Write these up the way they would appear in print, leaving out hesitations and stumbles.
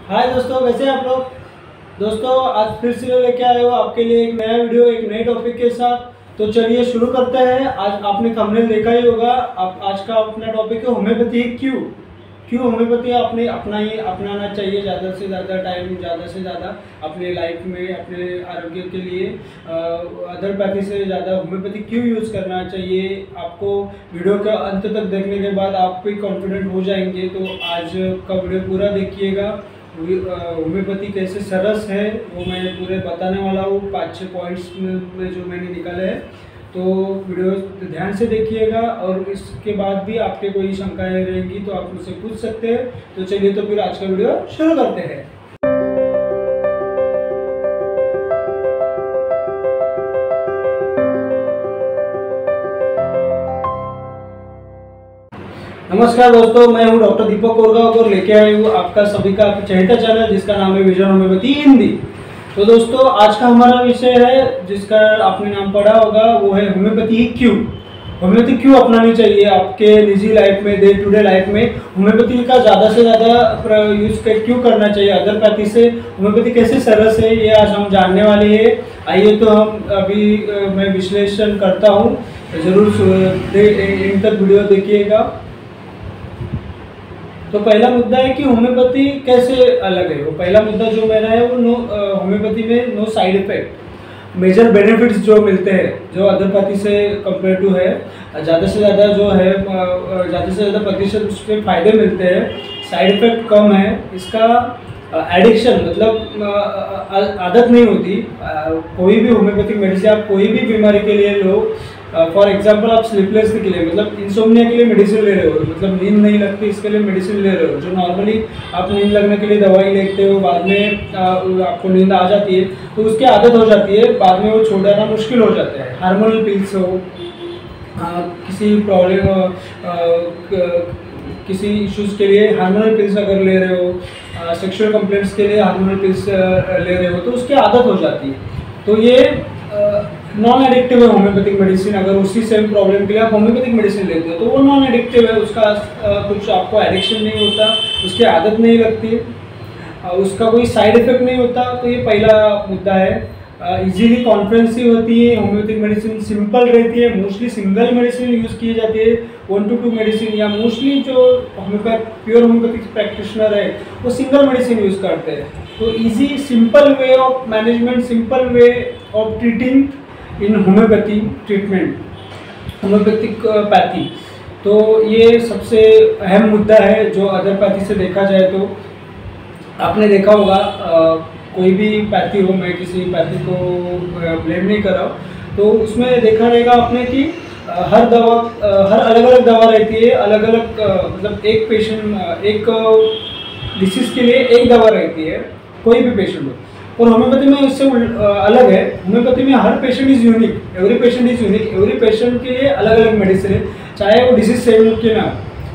हाय दोस्तों, कैसे हैं आप लोग। दोस्तों आज फिर से लेके आए हो आपके लिए एक नया वीडियो एक नए टॉपिक के साथ। तो चलिए शुरू करते हैं। आज आपने थंबनेल देखा ही होगा। आज का अपना टॉपिक है होम्योपैथी। क्यों होम्योपैथी आपने अपनाना चाहिए ज़्यादा से ज़्यादा टाइम, ज़्यादा से ज़्यादा अपने लाइफ में, अपने आरोग्य के लिए अदरपैथी से ज़्यादा होम्योपैथी क्यों यूज़ करना चाहिए। आपको वीडियो का अंत तक देखने के बाद आप भी कॉन्फिडेंट हो जाएंगे। तो आज का वीडियो पूरा देखिएगा। होम्योपैथी कैसे सरस है वो मैं पूरे बताने वाला हूँ 5-6 पॉइंट्स में जो मैंने निकाले हैं। तो वीडियो ध्यान से देखिएगा और इसके बाद भी आपके कोई शंकाएं रहेंगी तो आप मुझसे पूछ सकते हैं। तो चलिए तो फिर आज का वीडियो शुरू करते हैं। नमस्कार दोस्तों, मैं हूं डॉक्टर दीपक कोरगांव और लेके आए हूँ आपका सभी का चहेता चैनल जिसका नाम है विजन होम्योपैथी हिंदी। तो दोस्तों आज का हमारा विषय है जिसका आपने नाम पढ़ा होगा, वो है होम्योपैथी क्यों। होम्योपैथी क्यों अपनानी चाहिए आपके निजी लाइफ में, डे टू डे लाइफ में। होम्योपैथी का ज़्यादा से ज़्यादा यूज क्यों करना चाहिए अदरपैथी से। होम्योपैथी कैसे सरस है ये आज हम जानने वाले हैं। आइए तो हम अभी मैं विश्लेषण करता हूँ, ज़रूर इन तक वीडियो देखिएगा। तो पहला मुद्दा है कि होम्योपैथी कैसे अलग है। वो पहला मुद्दा जो मेरा है वो होम्योपैथी में no side effect, major benefits जो मिलते हैं जो अदरपैथी से कंपेयर टू है, ज़्यादा से ज़्यादा जो है ज़्यादा से ज़्यादा प्रतिशत उसके फायदे मिलते हैं, साइड इफेक्ट कम है। इसका एडिक्शन मतलब आदत नहीं होती। कोई भी होम्योपैथिक मेडिसिन आप कोई भी बीमारी के लिए लो, फॉर एग्जांपल आप स्लीपलेस के लिए मतलब इंसोम्निया के लिए मेडिसिन ले रहे हो, मतलब नींद नहीं लगती इसके लिए मेडिसिन ले रहे हो। जो नॉर्मली आप नींद लगने के लिए दवाई लेते हो, बाद में आपको नींद आ जाती है तो उसकी आदत हो जाती है, बाद में वो छोड़ना मुश्किल हो जाता है। हार्मोनल पिल्स हो, किसी प्रॉब्लम किसी इश्यूज़ के लिए हार्मोनल पिल्स अगर ले रहे हो, सेक्सुअल कंप्लेंट्स के लिए हार्मोनल पिल्स ले रहे हो तो उसकी आदत हो जाती है। तो ये नॉन एडिक्टिव है होम्योपैथिक मेडिसिन। अगर उसी सेम प्रॉब्लम के लिए आप होम्योपैथिक मेडिसिन लेते हो तो वो नॉन एडिक्टिव है, उसका कुछ आपको एडिक्शन नहीं होता, उसकी आदत नहीं लगती, उसका कोई साइड इफेक्ट नहीं होता। तो ये पहला मुद्दा है। इजीली कॉन्फ्रेंसिव होती है होम्योपैथिक मेडिसिन, सिंपल रहती है, मोस्टली सिंगल मेडिसिन यूज़ की जाती है, 1 to 2 मेडिसिन, या मोस्टली जो प्योर होम्योपैथिक प्रैक्टिशनर है वो सिंगल मेडिसिन यूज़ करते हैं। तो easy simple way of management, simple way of treating in homeopathy treatment, homeopathic pathy. तो ये सबसे अहम मुद्दा है जो अदरपैथी से देखा जाए। तो आपने देखा होगा कोई भी पैथी हो, मैं किसी पैथी को ब्लेम नहीं कर रहा हूँ, तो उसमें देखा रहेगा आपने कि हर अलग अलग दवा रहती है, अलग अलग मतलब एक पेशेंट एक डिसीज के लिए एक दवा रहती है, कोई भी पेशेंट हो। और होम्योपैथी में इससे अलग है। होम्योपैथी में हर patient is unique, every patient is unique, every patient के लिए अलग अलग मेडिसिन है, चाहे वो डिसीज सेम क्यों ना।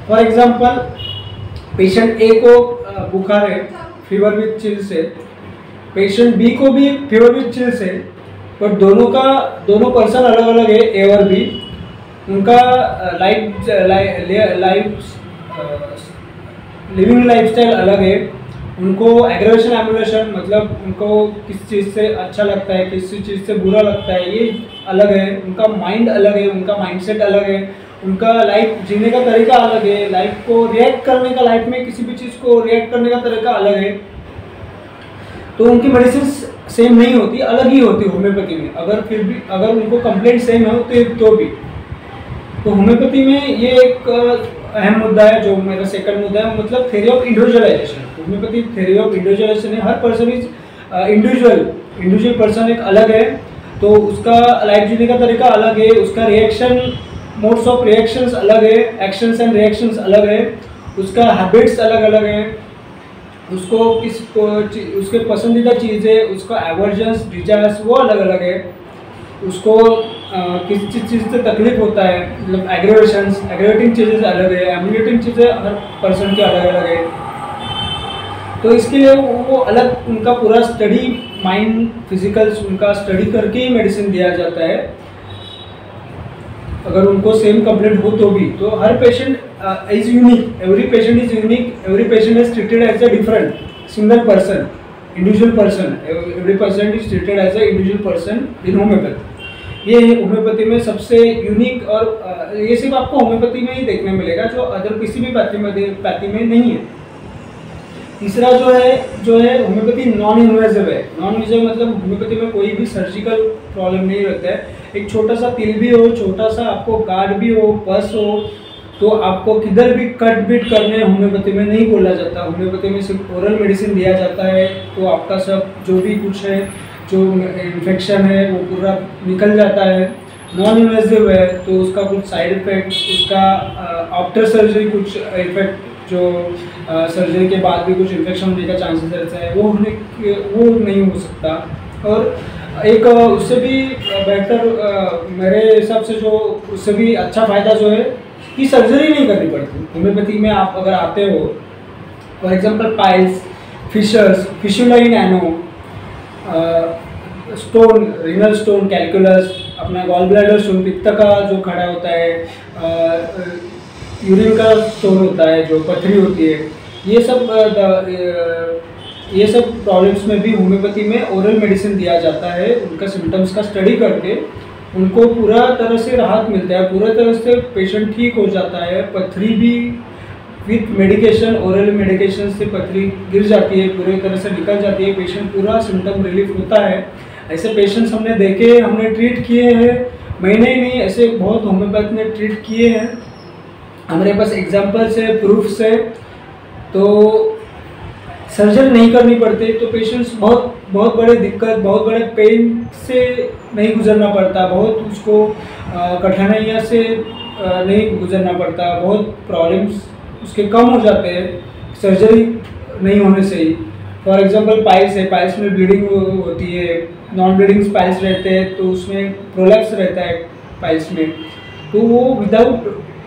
फॉर एग्जाम्पल पेशेंट ए को बुखार है, फीवर विथ चिल्स है, पेशेंट बी को भी फीवर विथ चिल्स है, पर दोनों पर्सन अलग अलग है, ए और बी। उनका लिविंग लाइफस्टाइल अलग है, उनको एग्रेवेशन एमुलेशन मतलब उनको किस चीज़ से अच्छा लगता है, किस चीज़ से बुरा लगता है, ये अलग है। उनका माइंड अलग है, उनका माइंडसेट अलग है, उनका लाइफ जीने का तरीका अलग है, लाइफ को रिएक्ट करने का, लाइफ में किसी भी चीज़ को रिएक्ट करने का तरीका अलग है। तो उनकी मेडिसिन सेम नहीं होती, अलग ही होती होम्योपैथी में। अगर उनको कंप्लेंट सेम है तो भी तो होम्योपैथी में ये एक अहम मुद्दा है जो मेरा सेकंड मुद्दा है, मतलब theory of individualisation. Homeopathy theory of individualisation है, हर पर्सन इज इंडिविजुअल पर्सन एक अलग है, तो उसका लाइफ जीने का तरीका अलग है, उसका रिएक्शन मोड्स ऑफ रिएक्शंस अलग है, एक्शंस एंड रिएक्शंस अलग है, उसका हैबिट्स अलग अलग है, उसके पसंदीदा चीज़ें, उसका एवर्जन्स डिजायर्स वो अलग अलग है, उसको किस चीज़ से तकलीफ होता है, मतलब एग्रेवेटिंग चीज़ें अलग है, एमुलेटिंग चीज़ें हर पर्सन के अलग अलग है। तो इसके लिए वो अलग उनका पूरा स्टडी, माइंड फिजिकल्स उनका स्टडी करके ही मेडिसिन दिया जाता है। अगर उनको सेम कंप्लेंट हो तो भी, तो हर patient is unique, every patient is unique, every patient is treated as a different, single person, individual person, every person is treated as a individual person in homeopathy. ये होम्योपैथी में सबसे unique, और ये सिर्फ आपको होम्योपैथी में ही देखने मिलेगा, जो अदर किसी भी पैथी में नहीं है। तीसरा जो है होम्योपैथी नॉन इन्वेजिव है। नॉन इन्वेजिव मतलब होम्योपैथी में कोई भी सर्जिकल प्रॉब्लम नहीं रहता है। एक छोटा सा तिल भी हो, छोटा सा आपको गार्ड भी हो, पस हो, तो आपको किधर भी कट बिट करने होम्योपैथी में नहीं बोला जाता। होम्योपैथी में सिर्फ ओरल मेडिसिन दिया जाता है, तो आपका सब जो भी कुछ है, जो इन्फेक्शन है वो पूरा निकल जाता है। नॉन इन्वेजिव है तो उसका कुछ साइड इफेक्ट, उसका आफ्टर सर्जरी कुछ इफेक्ट, जो सर्जरी के बाद भी कुछ इन्फेक्शन होने का चांसेस रहता है, वो नहीं हो सकता। और एक उससे भी बेहतर मेरे हिसाब से, जो उससे भी अच्छा फ़ायदा जो है कि सर्जरी नहीं करनी पड़ती। होम्योपैथी में आप अगर आते हो, for example piles, fissures, fistula in ano, stone, renal stone, calculus, अपना गॉल ब्लैडर स्टोन, पित्त का जो खड़ा होता है, यूरिन का स्टोन होता है, जो पथरी होती है, ये सब प्रॉब्लम्स में भी होम्योपैथी में ओरल मेडिसिन दिया जाता है। उनका सिम्टम्स का स्टडी करके उनको पूरा तरह से राहत मिलता है, पूरा तरह से पेशेंट ठीक हो जाता है। पथरी भी विथ मेडिकेशन, ओरल मेडिकेशन से पथरी गिर जाती है, पूरी तरह से निकल जाती है, पेशेंट पूरा सिम्टम रिलीफ होता है। ऐसे पेशेंट्स हमने देखे, हमने ट्रीट किए हैं, महीने ही नहीं, ऐसे बहुत होम्योपैथ ने ट्रीट किए हैं। हमारे पास एग्जाम्पल्स है, प्रूफ्स है। तो सर्जरी नहीं करनी पड़ती, तो पेशेंट्स बहुत बड़े दिक्कत, बहुत बड़े पेन से नहीं गुजरना पड़ता, बहुत उसको कठिनाइयाँ से नहीं गुजरना पड़ता, बहुत प्रॉब्लम्स उसके कम हो जाते हैं सर्जरी नहीं होने से ही। फॉर एग्जांपल पाइल्स है, पाइल्स में ब्लीडिंग होती है, नॉन ब्लीडिंग पाइल्स रहते हैं, तो उसमें प्रोलैप्स रहता है पाइल्स में, तो वो without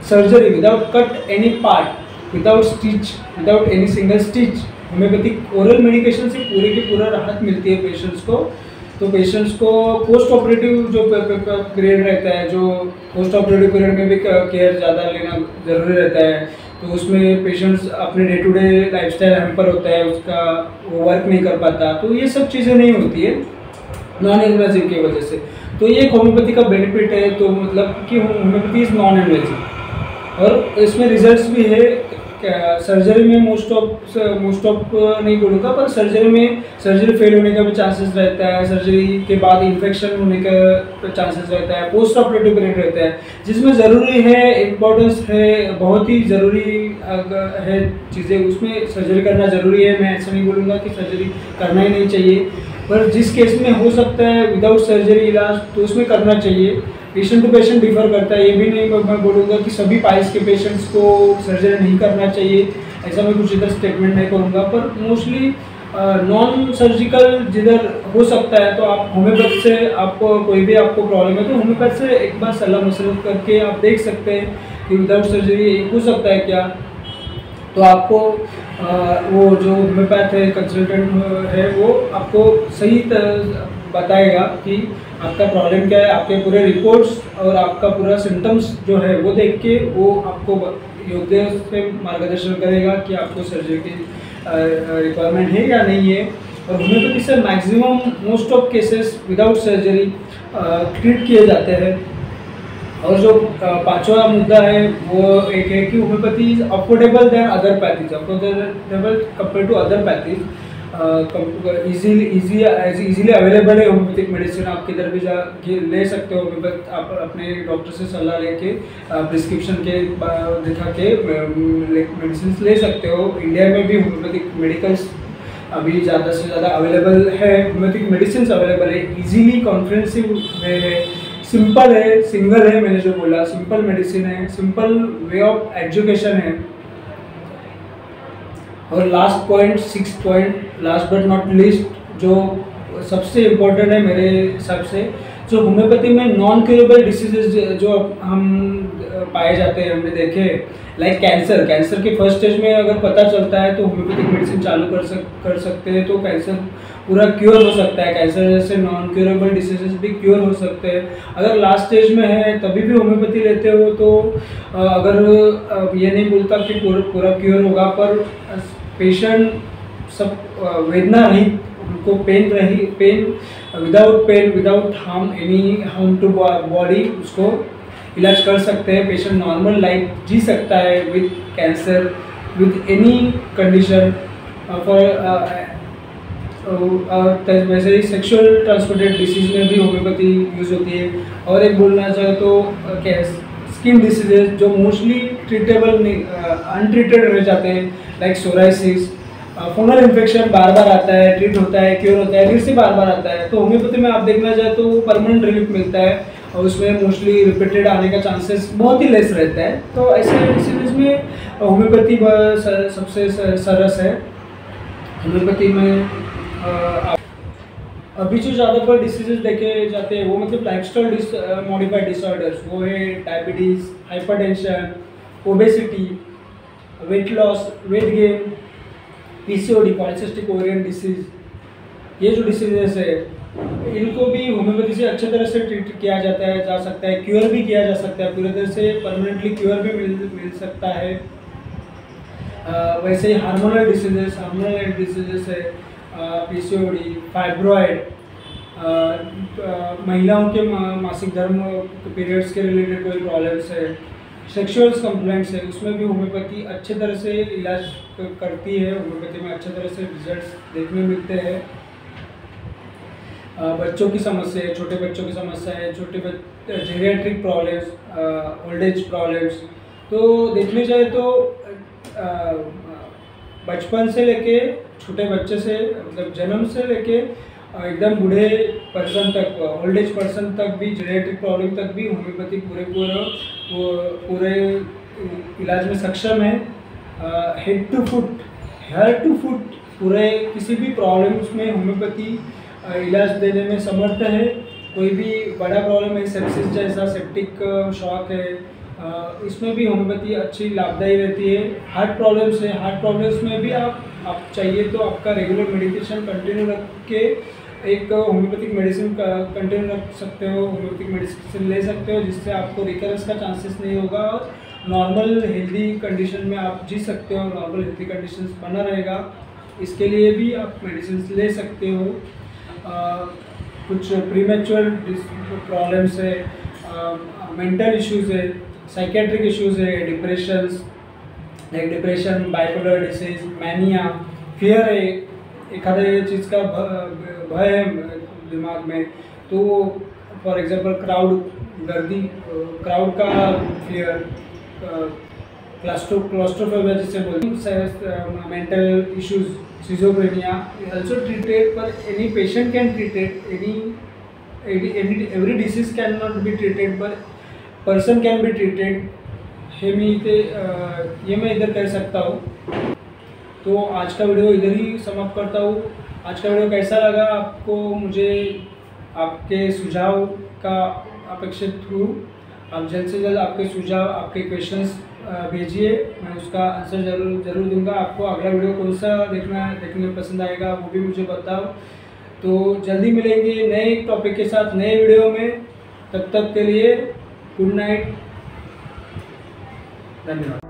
surgery, without cut any part, without stitch, without any single stitch, homeopathic oral medication से पूरे की पूरा राहत मिलती है पेशेंट्स को। तो पेशेंट्स को पोस्ट ऑपरेटिव जो पीरियड रहता है, जो पोस्ट ऑपरेटिव पीरियड में भी केयर ज़्यादा लेना ज़रूरी रहता है, तो उसमें पेशेंट्स अपने day to day lifestyle hamper होता है, उसका वो वर्क नहीं कर पाता, तो ये सब चीज़ें नहीं होती है नॉन इन्वेजिव की वजह से। तो ये एक होम्योपैथी का बेनिफिट है, तो मतलब कि होम्योपैथी इज़ नॉन इन्वेजिव, और इसमें रिजल्ट्स भी है। सर्जरी में मोस्ट ऑफ नहीं बोलूँगा, पर सर्जरी फेल होने का भी चांसेस रहता है, सर्जरी के बाद इन्फेक्शन होने का चांसेस रहता है, पोस्ट ऑपरेटिव पीरियड रहता है, जिसमें ज़रूरी है, इम्पोर्टेंस है, बहुत ही ज़रूरी है चीज़ें, उसमें सर्जरी करना ज़रूरी है। मैं ऐसा नहीं बोलूँगा कि सर्जरी करना ही नहीं चाहिए, पर जिस केस में हो सकता है विदाउट सर्जरी इलाज, तो उसमें करना चाहिए। पेशेंट टू पेशेंट डिफर करता है, ये भी नहीं मैं बोलूँगा कि सभी पाइल्स के पेशेंट्स को सर्जरी नहीं करना चाहिए, ऐसा मैं कुछ इधर स्टेटमेंट नहीं करूँगा। पर मोस्टली नॉन सर्जिकल जिधर हो सकता है, तो आप होम्योपैथ से, आपको कोई भी आपको प्रॉब्लम है तो होम्योपैथ से एक बार सलाह मशवरा करके आप देख सकते हैं कि विदाउट सर्जरी हो सकता है क्या। तो आपको वो जो होम्योपैथ है, कंसल्टेंट है, वो आपको सही तरह बताएगा कि आपका प्रॉब्लम क्या है, आपके पूरे रिपोर्ट्स और आपका पूरा सिम्टम्स जो है वो देख के वो आपको योग्य से मार्गदर्शन करेगा कि आपको सर्जरी की रिक्वायरमेंट है या नहीं है। और होम्योपैथी से maximum most of cases without surgery treat किए जाते हैं। और जो पांचवा मुद्दा है वो एक है कि homeopathy is affordable then other pathies, affordable compare to other pathies, easily available है होम्योपैथिक मेडिसिन। आप किधर भी जा ले सकते हो, आप अपने डॉक्टर से सलाह लेके प्रिस्क्रिप्शन के दिखा के मेडिसिन ले सकते हो। इंडिया में भी होम्योपैथिक मेडिकल्स अभी ज़्यादा से ज़्यादा अवेलेबल है, होम्योपैथिक मेडिसिन अवेलेबल है, इजीली कॉन्फ्रेंसिव वे है, सिंपल है, सिंगल है, मैंने जो बोला सिंपल मेडिसिन है, सिंपल वे ऑफ एजुकेशन है। और last point, 6 point, last but not least, जो सबसे इम्पोर्टेंट है मेरे हिसाब से, जो होम्योपैथी में नॉन क्यूरेबल डिसीजेज जो हम पाए जाते हैं, हमने देखे, लाइक कैंसर के फर्स्ट स्टेज में अगर पता चलता है तो होम्योपैथिक मेडिसिन चालू कर सकते हैं, तो कैंसर पूरा क्योर हो सकता है। कैंसर जैसे नॉन क्यूरेबल डिसीजेज भी क्योर हो सकते हैं। अगर लास्ट स्टेज में है तभी भी होम्योपैथी लेते हो तो अगर ये नहीं बोलता कि पूरा क्योर होगा, पर पेशेंट सब वेदना रहित, उनको pain without pain, without harm to body उसको इलाज कर सकते हैं। पेशेंट नॉर्मल लाइफ जी सकता है with cancer, with any condition. वैसे ही सेक्सुअल ट्रांसमिटेड डिसीज में भी होम्योपैथी यूज़ होती है। और एक बोलना चाहे तो स्किन डिसीजेज जो मोस्टली ट्रीटेबल नहीं, अनट्रीटेड रह जाते हैं, लाइक सोराइसिस, फंगल इन्फेक्शन बार बार आता है, ट्रीट होता है, क्योर होता है, फिर से बार बार आता है। तो होम्योपैथी में आप देखना चाहे तो वो परमानेंट रिलीफ मिलता है और उसमें मोस्टली रिपीटेड आने का चांसेस बहुत ही लेस रहता है। तो ऐसे डिसीजेज में होम्योपैथी सबसे सरस है। होम्योपैथी में अभी जो ज़्यादातर डिसीजेज देखे जाते हैं वो मतलब लाइफस्टाइल मॉडिफाइड डिसऑर्डर्स, वो है diabetes, hypertension, obesity, weight loss, weight gain, PCOD, polycystic ovarian disease. ये जो डिसीजेस है इनको भी होम्योपैथी से अच्छे तरह से ट्रीट किया जा सकता है, क्योर भी किया जा सकता है, पूरी तरह से परमानेंटली क्योर भी मिल सकता है। वैसे ही हार्मोनल डिसीजेस है, पीसीओडी, फाइब्रॉइड, महिलाओं के मासिक धर्म पीरियड्स के रिलेटेड कोई प्रॉब्लम्स है, सेक्सुअल कंप्लेंट्स है, उसमें भी होम्योपैथी अच्छे तरह से इलाज करती है। होम्योपैथी में अच्छे तरह से रिजल्ट्स देखने मिलते हैं। बच्चों की समस्या है, छोटे बच्चों की समस्या है, geriatric problems, old age problems, तो देखने जाए तो बचपन से लेके छोटे बच्चे से, मतलब जन्म से लेके एकदम बूढ़े पर्सन तक, ओल्ड एज पर्सन तक भी, जेरियाट्रिक प्रॉब्लम तक भी होम्योपैथी पूरे इलाज में सक्षम है। हेड टू फुट पूरे किसी भी प्रॉब्लम्स में होम्योपैथी इलाज देने में समर्थ है। कोई भी बड़ा प्रॉब्लम है, सेप्सिस जैसा सेप्टिक शॉक है, इसमें भी होम्योपैथी अच्छी लाभदायी रहती है। हार्ट प्रॉब्लम्स में भी आप चाहिए तो आपका रेगुलर मेडिकेशन कंटिन्यू रख के एक होम्योपैथिक मेडिसिन कंटिन्यू रख सकते हो, होम्योपैथिक मेडिसिन ले सकते हो, जिससे आपको रिकरेंस का चांसेस नहीं होगा और नॉर्मल हेल्दी कंडीशन में आप जी सकते हो, नॉर्मल हेल्दी कंडीशन बना रहेगा। इसके लिए भी आप मेडिसिन ले सकते हो। कुछ प्रीमेच्योर प्रॉब्लम्स है, मेंटल इश्यूज़ है, साइकेट्रिक इश्यूज़ है, depression, bipolar disease, mania, fear है, एखाद्या चीज़ का भय है दिमाग में, तो फॉर एग्जांपल क्राउड का फियर, क्लॉस्ट्रोफोबिया जिसे बोलते हैं, mental issues, schizophrenia also treated, but any patient can treat it, every disease cannot be treated but person can be treated। ये मैं इधर कह सकता हूँ। तो आज का वीडियो इधर ही समाप्त करता हूँ। आज का वीडियो कैसा लगा आपको, मुझे आपके सुझाव का अपेक्षित हूँ। आप जल्द से जल्द आपके सुझाव, आपके क्वेश्चंस भेजिए, मैं उसका आंसर ज़रूर दूंगा। आपको अगला वीडियो कौन सा देखने पसंद आएगा वो भी मुझे बताओ। तो जल्दी मिलेंगे नए टॉपिक के साथ, नए वीडियो में। तब तक के लिए गुड नाइट, धन्यवाद।